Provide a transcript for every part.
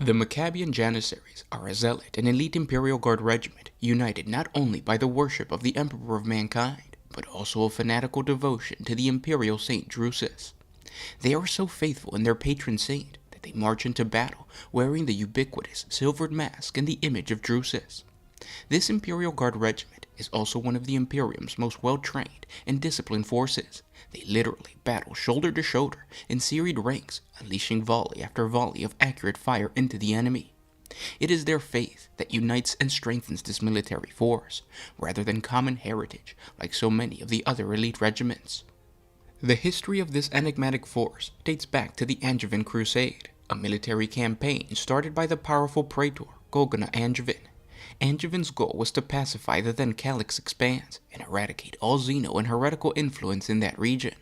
The Maccabian Janissaries are a zealot and elite Imperial Guard regiment united not only by the worship of the Emperor of mankind, but also a fanatical devotion to the Imperial Saint Drusus. They are so faithful in their patron saint that they march into battle wearing the ubiquitous silvered mask and the image of Drusus. This Imperial Guard regiment is also one of the Imperium's most well-trained and disciplined forces. They literally battle shoulder to shoulder in serried ranks, unleashing volley after volley of accurate fire into the enemy. It is their faith that unites and strengthens this military force, rather than common heritage like so many of the other elite regiments. The history of this enigmatic force dates back to the Angevin Crusade, a military campaign started by the powerful praetor Gogona Angevin. Angevin's goal was to pacify the then Calix expanse and eradicate all Xeno and heretical influence in that region.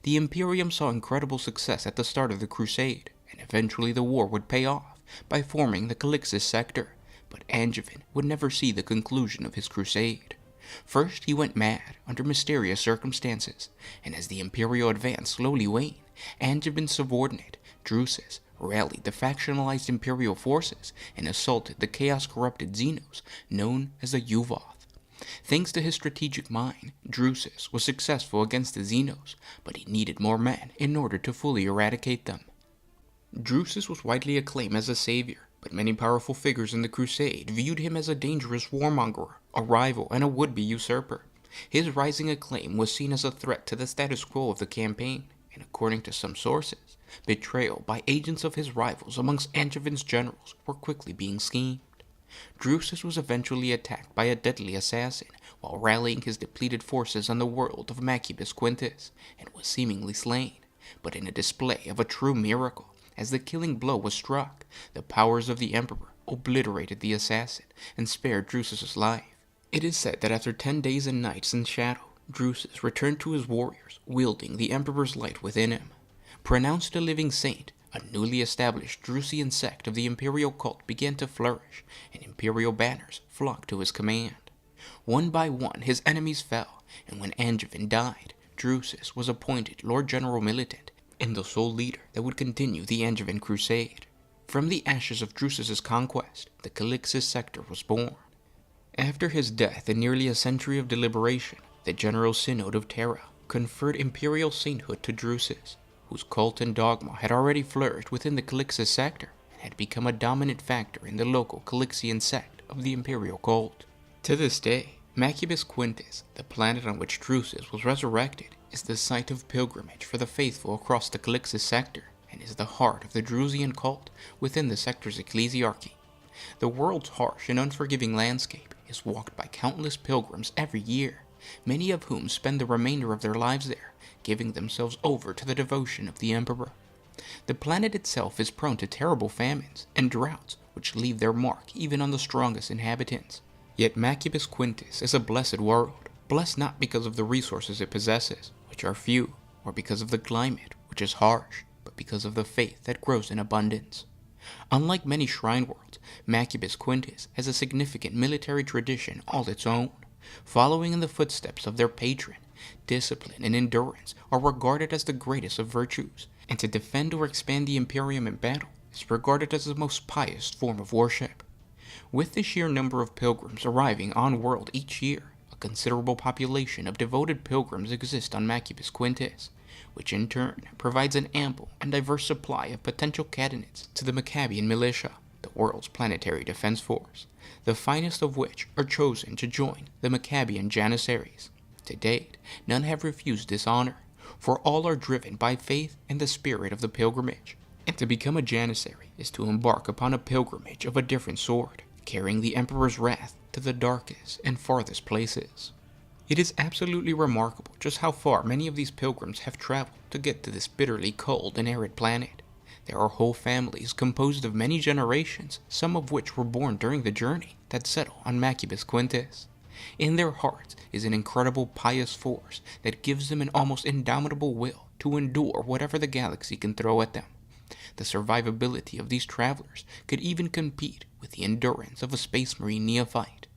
The Imperium saw incredible success at the start of the crusade, and eventually the war would pay off by forming the Calixis sector, but Angevin would never see the conclusion of his crusade. First he went mad under mysterious circumstances, and as the Imperial advance slowly waned, Angevin's subordinate, Drusus, rallied the factionalized Imperial forces and assaulted the chaos-corrupted Xenos known as the Uvoth. Thanks to his strategic mind, Drusus was successful against the Xenos, but he needed more men in order to fully eradicate them. Drusus was widely acclaimed as a savior, but many powerful figures in the Crusade viewed him as a dangerous warmonger, a rival, and a would-be usurper. His rising acclaim was seen as a threat to the status quo of the campaign, and according to some sources, betrayal by agents of his rivals amongst Angevin's generals were quickly being schemed. Drusus was eventually attacked by a deadly assassin while rallying his depleted forces on the world of Maccabeus Quintis, and was seemingly slain, but in a display of a true miracle. As the killing blow was struck, the powers of the Emperor obliterated the assassin and spared Drusus's life. It is said that after 10 days and nights in shadow, Drusus returned to his warriors, wielding the Emperor's light within him. Pronounced a living saint, a newly established Drusian sect of the imperial cult began to flourish, and imperial banners flocked to his command. One by one his enemies fell, and when Angevin died, Drusus was appointed Lord General Militant and the sole leader that would continue the Angevin Crusade. From the ashes of Drusus's conquest, the Calixis sector was born. After his death and nearly a century of deliberation, the General Synod of Terra conferred imperial sainthood to Drusus, whose cult and dogma had already flourished within the Calixis sector and had become a dominant factor in the local Calixian sect of the imperial cult. To this day, Maccabeus Quintis, the planet on which Drusus was resurrected, is the site of pilgrimage for the faithful across the Calixis sector and is the heart of the Drusian cult within the sector's ecclesiarchy. The world's harsh and unforgiving landscape is walked by countless pilgrims every year, many of whom spend the remainder of their lives there, giving themselves over to the devotion of the Emperor. The planet itself is prone to terrible famines and droughts which leave their mark even on the strongest inhabitants. Yet Maccabeus Quintis is a blessed world, blessed not because of the resources it possesses, which are few, or because of the climate, which is harsh, but because of the faith that grows in abundance. Unlike many shrine worlds, Maccabeus Quintis has a significant military tradition all its own. Following in the footsteps of their patron, discipline and endurance are regarded as the greatest of virtues, and to defend or expand the Imperium in battle is regarded as the most pious form of worship. With the sheer number of pilgrims arriving on-world each year, a considerable population of devoted pilgrims exists on Maccabeus Quintis, which in turn provides an ample and diverse supply of potential candidates to the Macabian militia, the world's planetary defense force, the finest of which are chosen to join the Maccabian Janissaries. To date, none have refused this honor, for all are driven by faith and the spirit of the pilgrimage. And to become a Janissary is to embark upon a pilgrimage of a different sort, carrying the Emperor's wrath to the darkest and farthest places. It is absolutely remarkable just how far many of these pilgrims have traveled to get to this bitterly cold and arid planet. There are whole families composed of many generations, some of which were born during the journey, that settle on Maccabeus Quintis. In their hearts is an incredible pious force that gives them an almost indomitable will to endure whatever the galaxy can throw at them. The survivability of these travelers could even compete with the endurance of a space marine neophyte.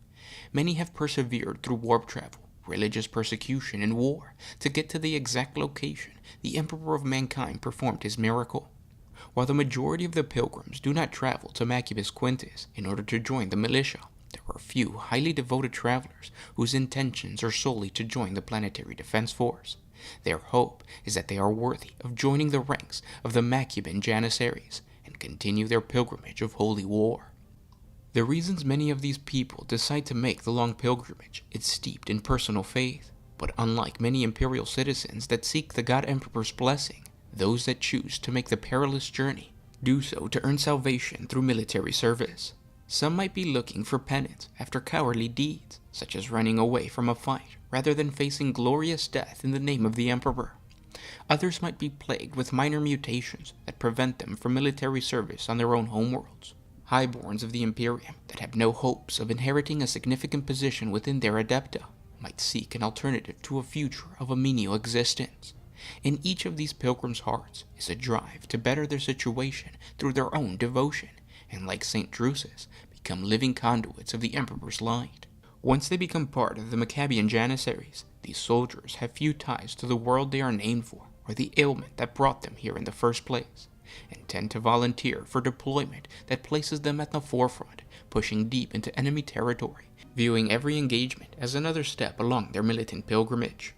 Many have persevered through warp travel, religious persecution, and war to get to the exact location the Emperor of mankind performed his miracle. While the majority of the pilgrims do not travel to Maccabeus Quintis in order to join the militia, there are a few highly devoted travelers whose intentions are solely to join the planetary defense force. Their hope is that they are worthy of joining the ranks of the Maccabian Janissaries and continue their pilgrimage of holy war. The reasons many of these people decide to make the long pilgrimage is steeped in personal faith, but unlike many imperial citizens that seek the God Emperor's blessing, those that choose to make the perilous journey do so to earn salvation through military service. Some might be looking for penance after cowardly deeds, such as running away from a fight rather than facing glorious death in the name of the Emperor. Others might be plagued with minor mutations that prevent them from military service on their own homeworlds. Highborns of the Imperium that have no hopes of inheriting a significant position within their adepta might seek an alternative to a future of a menial existence. In each of these pilgrims' hearts is a drive to better their situation through their own devotion, and like Saint Drusus, become living conduits of the Emperor's light. Once they become part of the Maccabian Janissaries, these soldiers have few ties to the world they are named for, or the ailment that brought them here in the first place, and tend to volunteer for deployment that places them at the forefront, pushing deep into enemy territory, viewing every engagement as another step along their militant pilgrimage.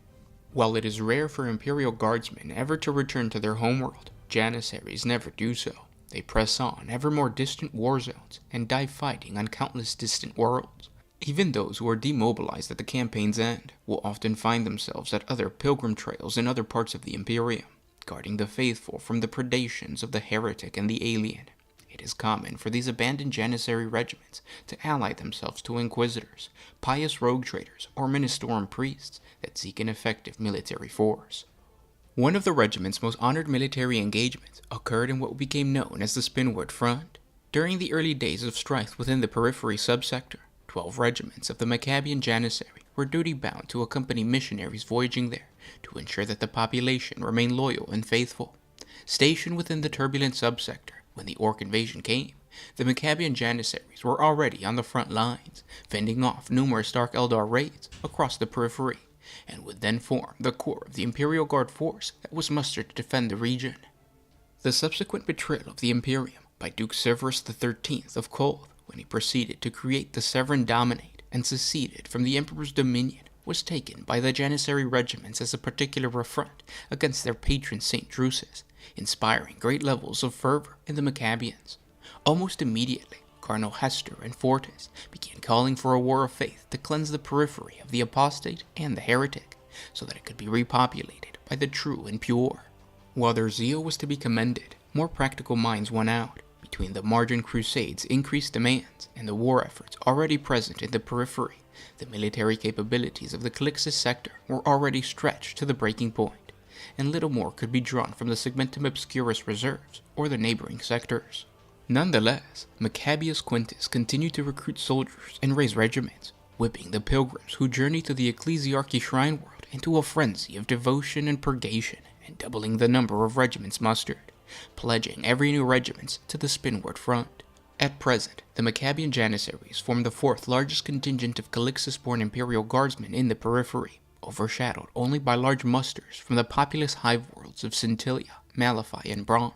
While it is rare for Imperial Guardsmen ever to return to their homeworld, Janissaries never do so. They press on ever more distant war zones and die fighting on countless distant worlds. Even those who are demobilized at the campaign's end will often find themselves at other pilgrim trails in other parts of the Imperium, guarding the faithful from the predations of the heretic and the alien. It is common for these abandoned Janissary regiments to ally themselves to inquisitors, pious rogue traders, or ministorum priests that seek an effective military force. One of the regiment's most honored military engagements occurred in what became known as the Spinward Front. During the early days of strife within the periphery subsector, 12 regiments of the Maccabian Janissary were duty-bound to accompany missionaries voyaging there to ensure that the population remained loyal and faithful. Stationed within the turbulent subsector when the Orc invasion came, the Maccabian Janissaries were already on the front lines, fending off numerous Dark Eldar raids across the periphery, and would then form the core of the Imperial Guard force that was mustered to defend the region. The subsequent betrayal of the Imperium by Duke Severus XIII of Kolth, when he proceeded to create the Severan Dominate and seceded from the Emperor's dominion, was taken by the Janissary regiments as a particular affront against their patron Saint Drusus, inspiring great levels of fervor in the Maccabians. Almost immediately, Cardinal Hester and Fortis began calling for a war of faith to cleanse the periphery of the apostate and the heretic, so that it could be repopulated by the true and pure. While their zeal was to be commended, more practical minds won out between the Margin Crusade's increased demands and the war efforts already present in the periphery. The military capabilities of the Calixtus sector were already stretched to the breaking point, and little more could be drawn from the Segmentum Obscurus reserves or the neighboring sectors. Nonetheless, Maccabeus Quintis continued to recruit soldiers and raise regiments, whipping the pilgrims who journeyed to the Ecclesiarchy Shrine World into a frenzy of devotion and purgation, and doubling the number of regiments mustered, pledging every new regiment to the Spinward Front. At present, the Maccabian Janissaries form the fourth largest contingent of Calixtus-born Imperial Guardsmen in the periphery, overshadowed only by large musters from the populous hive worlds of Scintilia, Malify, and Bront.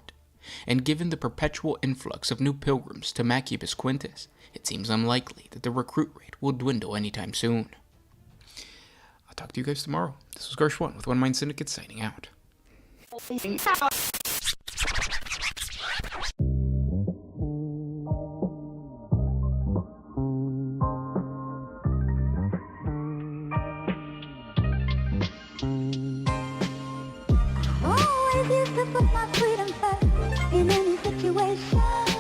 And given the perpetual influx of new pilgrims to Maccabeus Quintis, it seems unlikely that the recruit rate will dwindle anytime soon. I'll talk to you guys tomorrow. This was Gersh1 with One Mind Syndicate signing out. Always used to put my freedom first in any situation.